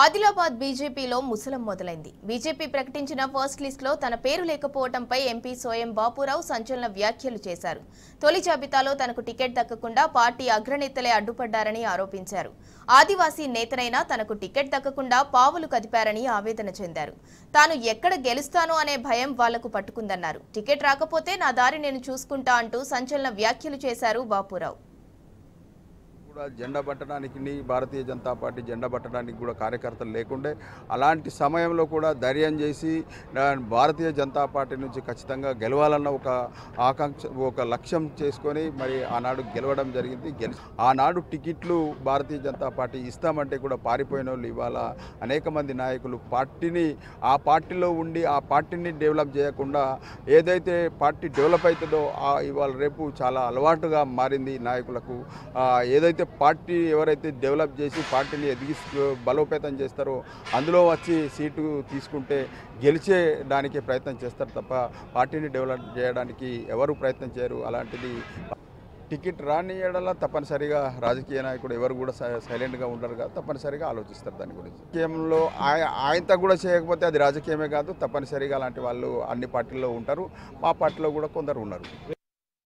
ఆదిలాబాద్ బీజేపీలో ముసలం మొదలైంది. బీజేపీ ప్రకటించిన ఫస్ట్ లిస్ట్ లో తన పేరు లేకపోవడంపై ఎంపీ సోయం బాపురావు సంచలన వ్యాఖ్యలు చేశారు. తొలి జాబితాలో తనకు టికెట్ దక్కకుండా పార్టీ అగ్రనేతలే అడ్డుపడ్డారని ఆరోపించారు. ఆదివాసీ నేతనైనా తనకు టికెట్ దక్కకుండా పావులు కదిపారని ఆవేదన చెందారు. తాను ఎక్కడ గెలుస్తానో అనే భయం వాళ్లకు పట్టుకుందన్నారు. టికెట్ రాకపోతే నా దారి నేను చూసుకుంటా అంటూ సంచలన వ్యాఖ్యలు చేశారు బాపురావు. జెండా పట్టడానికి భారతీయ జనతా పార్టీ జెండా పట్టడానికి కూడా కార్యకర్తలు లేకుండే అలాంటి సమయంలో కూడా ధైర్యం చేసి భారతీయ జనతా పార్టీ నుంచి ఖచ్చితంగా గెలవాలన్న ఒక ఆకాంక్ష ఒక లక్ష్యం చేసుకొని మరి ఆనాడు గెలవడం జరిగింది. ఆనాడు టికెట్లు భారతీయ జనతా పార్టీ ఇస్తామంటే కూడా పారిపోయిన వాళ్ళు ఇవాళ అనేక మంది నాయకులు ఆ పార్టీలో ఉండి ఆ పార్టీని డెవలప్ చేయకుండా ఏదైతే పార్టీ డెవలప్ అవుతుందో ఇవాళ రేపు చాలా అలవాటుగా మారింది నాయకులకు. ఏదైతే పార్టీ ఎవరైతే డెవలప్ చేసి పార్టీని బలోపేతం చేస్తారో అందులో వచ్చి సీటు తీసుకుంటే గెలిచే దానికి ప్రయత్నం చేస్తారు తప్ప పార్టీని డెవలప్ చేయడానికి ఎవరు ప్రయత్నం చేయరు. అలాంటిది టికెట్ రాని ఏడలా తప్పనిసరిగా రాజకీయ నాయకుడు ఎవరు కూడా సైలెంట్గా ఉండరు కదా, తప్పనిసరిగా ఆలోచిస్తారు దాని గురించి. రాజకీయంలో ఆయనతో కూడా చేయకపోతే అది రాజకీయమే కాదు, తప్పనిసరిగా అలాంటి వాళ్ళు అన్ని పార్టీల్లో ఉంటారు. మా పార్టీలో కూడా కొందరు ఉన్నారు.